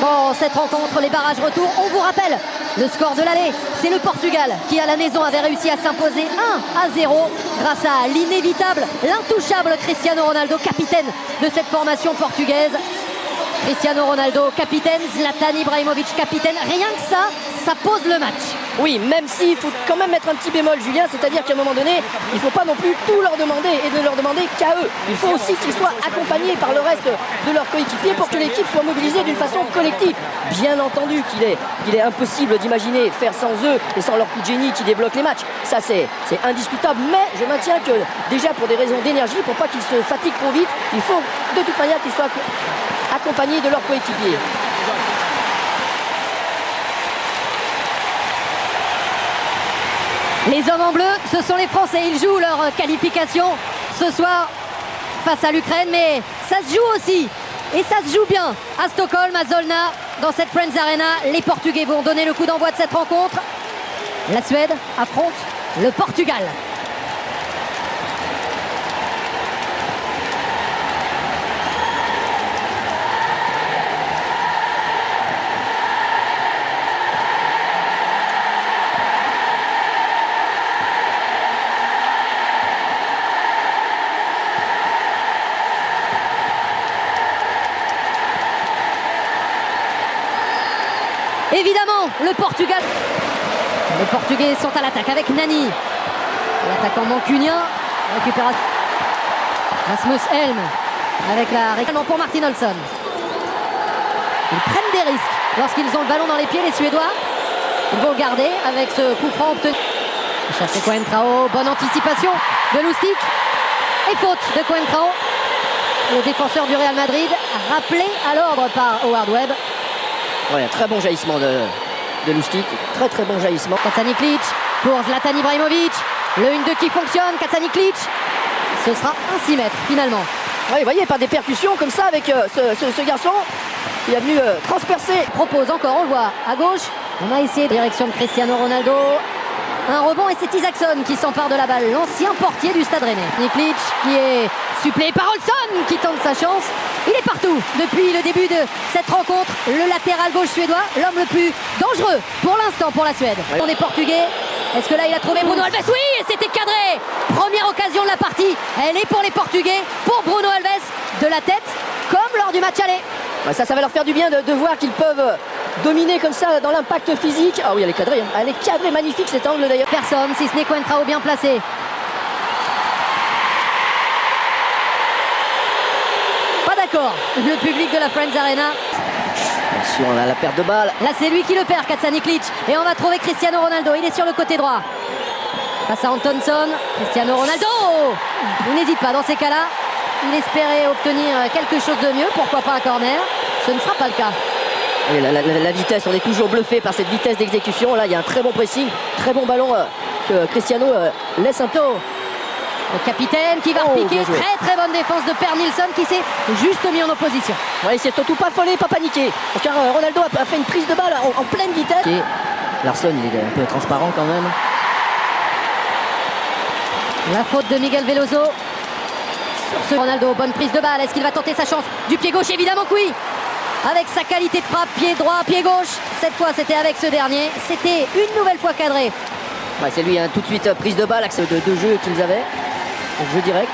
Dans cette rencontre, les barrages retour, on vous rappelle le score de l'aller. C'est le Portugal qui, à la maison, avait réussi à s'imposer 1-0 grâce à l'inévitable, l'intouchable Cristiano Ronaldo, capitaine de cette formation portugaise. Cristiano Ronaldo, capitaine, Zlatan Ibrahimovic, capitaine. Rien que ça, ça pose le match. Oui, même s'il faut quand même mettre un petit bémol, Julien, c'est-à-dire qu'à un moment donné, il ne faut pas non plus tout leur demander et ne leur demander qu'à eux. Il faut aussi qu'ils soient accompagnés par le reste de leurs coéquipiers pour que l'équipe soit mobilisée d'une façon collective. Bien entendu qu'il est impossible d'imaginer faire sans eux et sans leur coup de génie qui débloquent les matchs. Ça, c'est indiscutable. Mais je maintiens que déjà pour des raisons d'énergie, pour pas qu'ils se fatiguent trop vite, il faut de toute manière qu'ils soient accompagnés de leurs coéquipiers. Les hommes en bleu, ce sont les Français. Ils jouent leur qualification ce soir face à l'Ukraine, mais ça se joue aussi. Et ça se joue bien à Stockholm, à Solna, dans cette Friends Arena. Les Portugais vont donner le coup d'envoi de cette rencontre. La Suède affronte le Portugal. Évidemment, le Portugal. Les Portugais sont à l'attaque avec Nani. L'attaquant mancunien récupère Rasmus Elm avec la réclamation pour Martin Olsson. Ils prennent des risques lorsqu'ils ont le ballon dans les pieds, les Suédois. Ils vont le garder avec ce coup franc obtenu. Chassé Coentrao, bonne anticipation de Lustig. Et faute de Coentrao. Le défenseur du Real Madrid, rappelé à l'ordre par Howard Webb. Ouais, un très bon jaillissement de Lustig, très bon jaillissement. Kacaniklic pour Zlatan Ibrahimovic, le 1-2 qui fonctionne, Kacaniklic, ce sera un 6 mètres finalement. Oui, vous voyez, par des percussions comme ça avec ce garçon, il est venu transpercer. Propose encore, on le voit à gauche, on a essayé direction de Cristiano Ronaldo, un rebond et c'est Isaacson qui s'empare de la balle, l'ancien portier du Stade Rennais. Niklic qui est suppléé par Olsson qui tente sa chance. Il est partout depuis le début de cette rencontre. Le latéral gauche suédois, l'homme le plus dangereux pour l'instant pour la Suède. Oui. On est portugais. Est-ce que là il a trouvé Bruno Alves? Oui, et c'était cadré. Première occasion de la partie. Elle est pour les Portugais, pour Bruno Alves, de la tête, comme lors du match aller. Ouais, ça va leur faire du bien de voir qu'ils peuvent dominer comme ça dans l'impact physique. Ah oui, elle est cadrée. Hein. Elle est cadrée, magnifique cet angle d'ailleurs. Personne, si ce n'est Coentrao bien placé. D'accord, le public de la Friends Arena. Attention, on a la perte de balle. Là c'est lui qui le perd, Kacaniklic. Et on va trouver Cristiano Ronaldo, il est sur le côté droit. Face à Antonsson, Cristiano Ronaldo. Il n'hésite pas dans ces cas-là. Il espérait obtenir quelque chose de mieux, pourquoi pas un corner. Ce ne sera pas le cas. Et la vitesse, on est toujours bluffé par cette vitesse d'exécution. Là il y a un très bon pressing, très bon ballon que Cristiano laisse un peu. Le capitaine qui va repiquer, très bonne défense de Per Nilsson qui s'est juste mis en opposition. Ouais, il s'est surtout pas affolé, pas paniqué. Car Ronaldo a fait une prise de balle en pleine vitesse. Et Larsson, il est un peu transparent quand même. La faute de Miguel Veloso. Sur ce Ronaldo, bonne prise de balle. Est-ce qu'il va tenter sa chance? Du pied gauche, évidemment que oui. Avec sa qualité de frappe, pied droit, pied gauche. Cette fois, c'était avec ce dernier. C'était une nouvelle fois cadré. Ouais, c'est lui, hein, tout de suite prise de balle, axe de jeu qu'ils avaient. Jeu direct.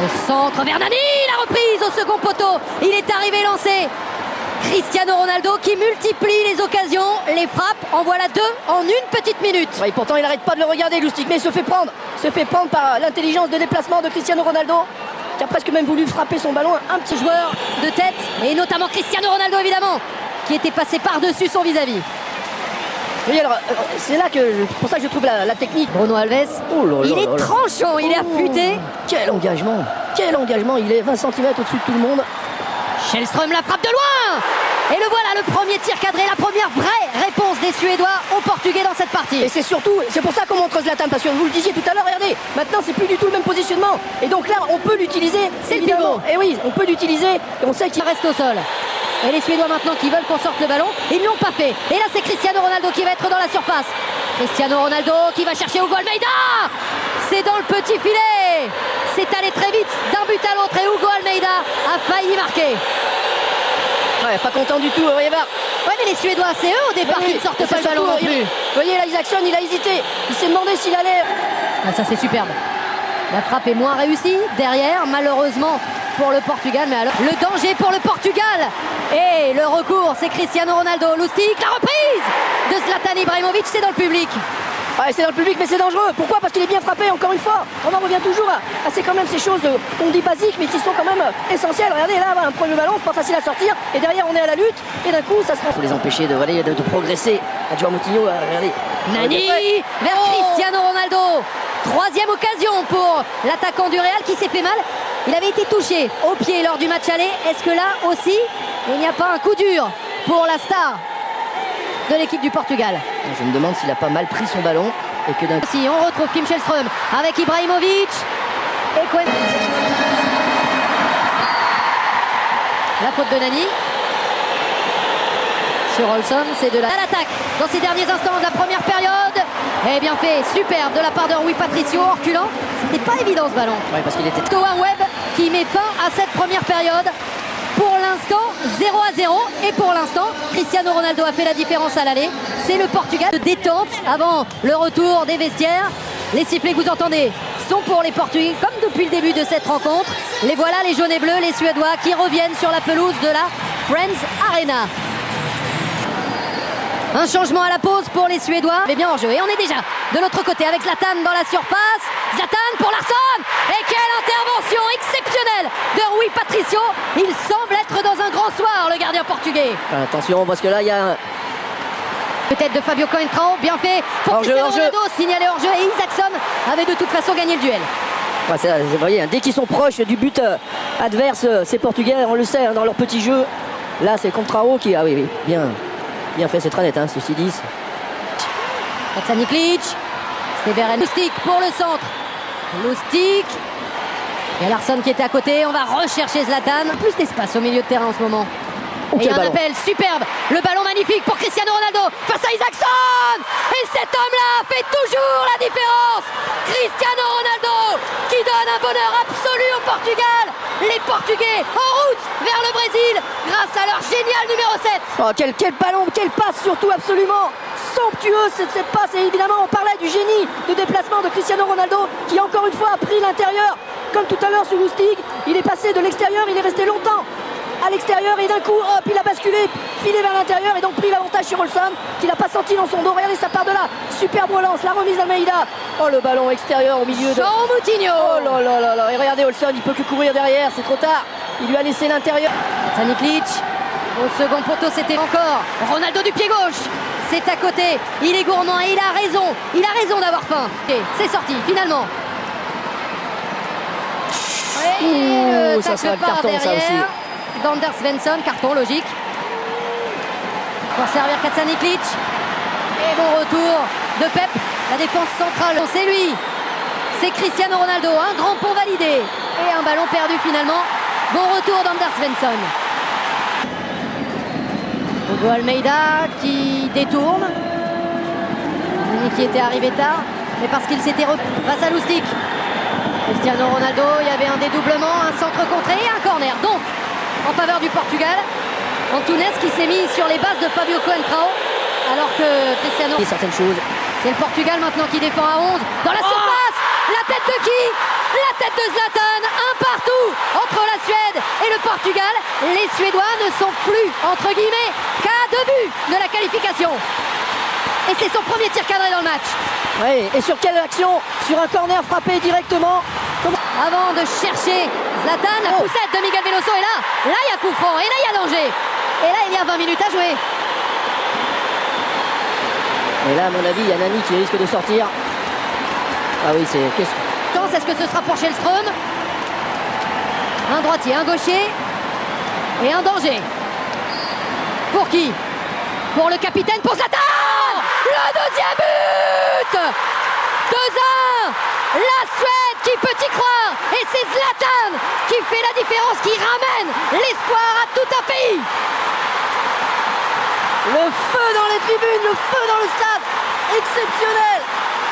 Le centre vers Nani, la reprise au second poteau. Il est arrivé lancé. Cristiano Ronaldo qui multiplie les occasions, les frappes. En voilà 2 en une petite minute. Ouais, pourtant il n'arrête pas de le regarder, Lustig, mais il se fait prendre par l'intelligence de déplacement de Cristiano Ronaldo, qui a presque même voulu frapper son ballon. Un petit joueur de tête, et notamment Cristiano Ronaldo évidemment, qui était passé par-dessus son vis-à--vis. Oui, alors c'est là que pour ça que je trouve la technique. Bruno Alves, il est tranchant, il est affûté. Quel engagement, il est 20 cm au-dessus de tout le monde. Shellström la frappe de loin. Et le voilà, le premier tir cadré, la première vraie réponse des Suédois aux Portugais dans cette partie. Et c'est pour ça qu'on montre Zlatan, parce que vous le disiez tout à l'heure, regardez, maintenant c'est plus du tout le même positionnement. Et donc là, on peut l'utiliser. C'est le pivot. Et oui, on peut l'utiliser, et on sait qu'il reste au sol. Et les Suédois maintenant qui veulent qu'on sorte le ballon, ils ne l'ont pas fait. Et là c'est Cristiano Ronaldo qui va être dans la surface. Cristiano Ronaldo qui va chercher Hugo Almeida. C'est dans le petit filet. C'est allé très vite d'un but à l'autre et Hugo Almeida a failli marquer. Ouais, Ouais, pas content du tout, voyez voir. Ouais, mais les Suédois, c'est eux au départ qui ne sortent pas le ballon non plus. Vous voyez là, Isaacson, il a hésité. Il s'est demandé s'il allait. Ah, ça c'est superbe. La frappe est moins réussie derrière, malheureusement pour le Portugal. Mais alors, le danger pour le Portugal. Et le recours, c'est Cristiano Ronaldo. Lustig, la reprise de Zlatan Ibrahimovic, c'est dans le public. Ouais, c'est dans le public, mais c'est dangereux. Pourquoi? Parce qu'il est bien frappé, encore une fois. On en revient toujours à c'est quand même ces choses qu'on dit basiques, mais qui sont quand même essentielles. Regardez, là, un premier ballon, c'est pas facile à sortir. Et derrière, on est à la lutte. Et d'un coup, ça se passe. Il faut les empêcher de progresser. Adjoa Moutinho, regardez. Nani vers Cristiano Ronaldo. Troisième occasion pour l'attaquant du Real qui s'est fait mal. Il avait été touché au pied lors du match aller. Est-ce que là aussi, il n'y a pas un coup dur pour la star de l'équipe du Portugal? Je me demande s'il a pas mal pris son ballon et que d'un coup... Si on retrouve Kim Källström avec Ibrahimovic et Cohen. La faute de Nani sur Olson, c'est de la l'attaque dans ces derniers instants de la première période. Et bien fait, superbe de la part de Rui Patricio en reculant. C'était pas évident ce ballon. Ouais, parce qu'il était... Toa Webb qui met fin à cette première période. Pour l'instant, 0-0. Et pour l'instant, Cristiano Ronaldo a fait la différence à l'aller. C'est le Portugal de détente avant le retour des vestiaires. Les sifflets que vous entendez sont pour les Portugais, comme depuis le début de cette rencontre. Les voilà, les jaunes et bleus, les Suédois qui reviennent sur la pelouse de la Friends Arena. Un changement à la pause pour les Suédois. Mais bien en jeu. Et on est déjà de l'autre côté avec Zlatan dans la surface. Zlatan pour Larsson. Et quelle intervention exceptionnelle de Rui Patricio. Il semble être dans un grand soir, le gardien portugais. Attention, parce que là, il y a un... Peut-être de Fabio Coentrão. Bien fait pour Cristiano Ronaldo. Signalé hors jeu. Et Isaacson avait de toute façon gagné le duel. Ouais, vous voyez, dès qu'ils sont proches du but adverse, ces Portugais, on le sait, dans leur petit jeu. Là, c'est Coentrão qui... Ah oui, bien fait, c'est très net, ceci dit. Niklic, Steveren, Lustig pour le centre. Lustig. Et Larsson qui était à côté. On va rechercher Zlatan. Plus d'espace au milieu de terrain en ce moment. Et il y a un appel superbe. Le ballon magnifique pour Cristiano Ronaldo face à Isaacson. Et cet homme-là fait toujours la différence. Cristiano Ronaldo qui donne un bonheur absolu au Portugal. Les Portugais en route vers le Brésil grâce à leur génial numéro 7. Oh, quel ballon, quelle passe surtout absolument somptueuse cette passe. Et évidemment, on parlait du génie de déplacement de Cristiano Ronaldo qui encore une fois a pris l'intérieur. Comme tout à l'heure sur Lustig, il est passé de l'extérieur, il est resté longtemps à l'extérieur et d'un coup, hop, il a basculé, filé vers l'intérieur et donc pris l'avantage sur Olson qu'il n'a pas senti dans son dos. Regardez, ça part de là. Superbe relance, la remise d'Almeida. Oh, le ballon extérieur au milieu de... Jean Moutinho. Oh là là là là. Et regardez Olson, il peut que courir derrière, c'est trop tard. Il lui a laissé l'intérieur. Niklic. Au second poteau, c'était encore Ronaldo du pied gauche. C'est à côté. Il est gourmand et il a raison. Il a raison d'avoir faim. C'est sorti, finalement. Ouh, ça sera le carton, derrière. ça aussi. D'Anders Svensson, carton logique. Pour servir Niklic. Et bon retour de Pep, la défense centrale. C'est lui, c'est Cristiano Ronaldo. Un grand pont validé et un ballon perdu finalement. Bon retour d'Anders Svensson. Hugo Almeida qui détourne. Qui était arrivé tard, mais parce qu'il s'était face à Lustig. Cristiano Ronaldo, il y avait un dédoublement, un centre contré et un corner. Donc, en faveur du Portugal, Antunes qui s'est mis sur les bases de Fabio Coentrão, alors que Cristiano... Certaines choses. C'est le Portugal maintenant qui défend à 11. Dans la surface, la tête de qui? La tête de Zlatan, un partout entre la Suède et le Portugal. Les Suédois ne sont plus, entre guillemets, qu'à 2 buts de la qualification. Et c'est son premier tir cadré dans le match. Oui, et sur quelle action? Sur un corner frappé directement. Avant de chercher Zlatan, la poussette de Miguel Veloso. Et là il y a coup franc, et là il y a danger. Et là il y a 20 minutes à jouer. Et là, à mon avis, il y a Nani qui risque de sortir. Ah oui, c'est... Est-ce que ce sera pour Källström? Un droitier, un gaucher. Et un danger. Pour qui? Pour le capitaine, pour Zlatan. Le deuxième but. 2-1. La Suède qui peut y croire. Et c'est Zlatan qui fait la différence, qui ramène l'espoir à tout un pays. Le feu dans les tribunes, le feu dans le stade. Exceptionnel.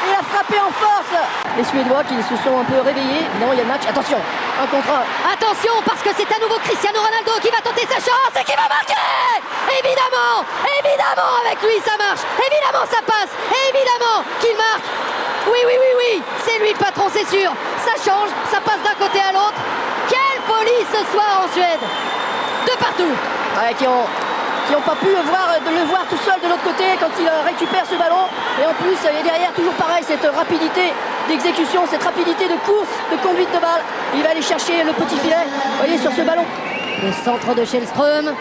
Il a frappé en force. Les Suédois qui se sont un peu réveillés. Non, il y a le match. Attention, un contre un. Attention, parce que c'est à nouveau Cristiano Ronaldo qui va tenter sa chance et qui va marquer. évidemment avec lui ça marche, évidemment ça passe, évidemment qu'il marque. Oui, c'est lui le patron, c'est sûr. Ça change, ça passe d'un côté à l'autre. Quelle folie ce soir en Suède. De partout. Ouais, qui ont pas pu le voir tout seul de l'autre côté quand il récupère ce ballon. Et en plus, et derrière, toujours pareil, cette rapidité d'exécution, cette rapidité de course, de conduite de balle. Il va aller chercher le petit filet, vous voyez, sur ce ballon. Le centre de Källström.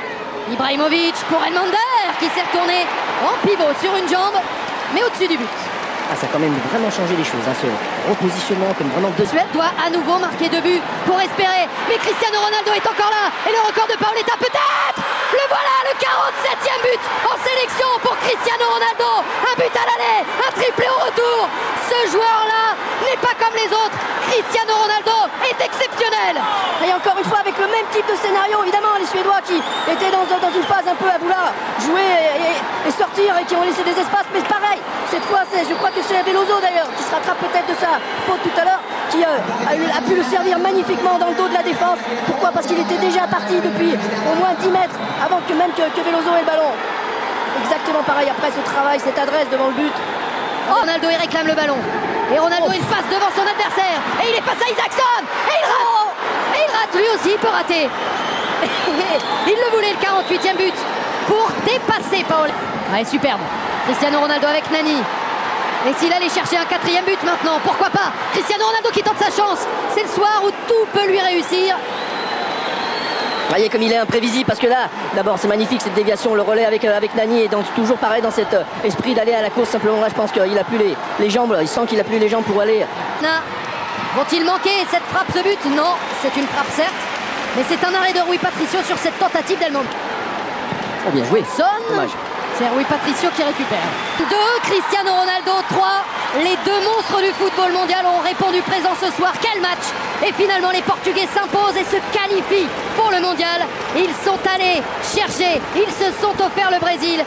Ibrahimovic pour Elmander qui s'est retourné en pivot sur une jambe, mais au-dessus du but. Ah, ça a quand même vraiment changé les choses, hein, ce repositionnement comme vraiment de Suède doit à nouveau marquer 2 buts pour espérer. Mais Cristiano Ronaldo est encore là. Et le record de Paoletta peut-être. Le voilà, le 47e but en sélection pour Cristiano Ronaldo. Un but à l'aller, un triplé au retour. Ce joueur-là n'est pas comme les autres. Cristiano Ronaldo est exceptionnel. Et encore une fois avec le même type de scénario, évidemment, les Suédois qui étaient dans une phase un peu à vouloir jouer et sortir et qui ont laissé des espaces. Mais pareil, cette fois, je crois que c'est Veloso d'ailleurs qui se rattrape peut-être de sa faute tout à l'heure, qui a pu le servir magnifiquement dans le dos de la défense. Pourquoi? Parce qu'il était déjà parti depuis au moins 10 mètres avant que Veloso ait le ballon. Exactement pareil après ce travail, cette adresse devant le but. Ronaldo il réclame le ballon. Et Ronaldo il passe devant son adversaire. Et il est face à Isaacson. Et il rate. Et il rate, lui aussi il peut rater. Il le voulait le 48e but pour dépasser Paul. Ouais, superbe. Cristiano Ronaldo avec Nani. Et s'il allait chercher un 4e but maintenant, pourquoi pas? Cristiano Ronaldo qui tente sa chance. C'est le soir où tout peut lui réussir. Voyez comme il est imprévisible parce que là, d'abord c'est magnifique cette déviation, le relais avec Nani et toujours pareil dans cet esprit d'aller à la course. Simplement là je pense qu'il a plus les jambes, il sent qu'il a plus les jambes pour aller. Vont-ils manquer cette frappe, ce but? Non, c'est une frappe certes, mais c'est un arrêt de Rui Patricio sur cette tentative d'Elmander. Oh bien joué, dommage. C'est Rui Patricio qui récupère. 2, Cristiano Ronaldo 3. Les 2 monstres du football mondial ont répondu présent ce soir. Quel match! Et finalement les Portugais s'imposent et se qualifient pour le mondial. Ils sont allés chercher, ils se sont offerts le Brésil.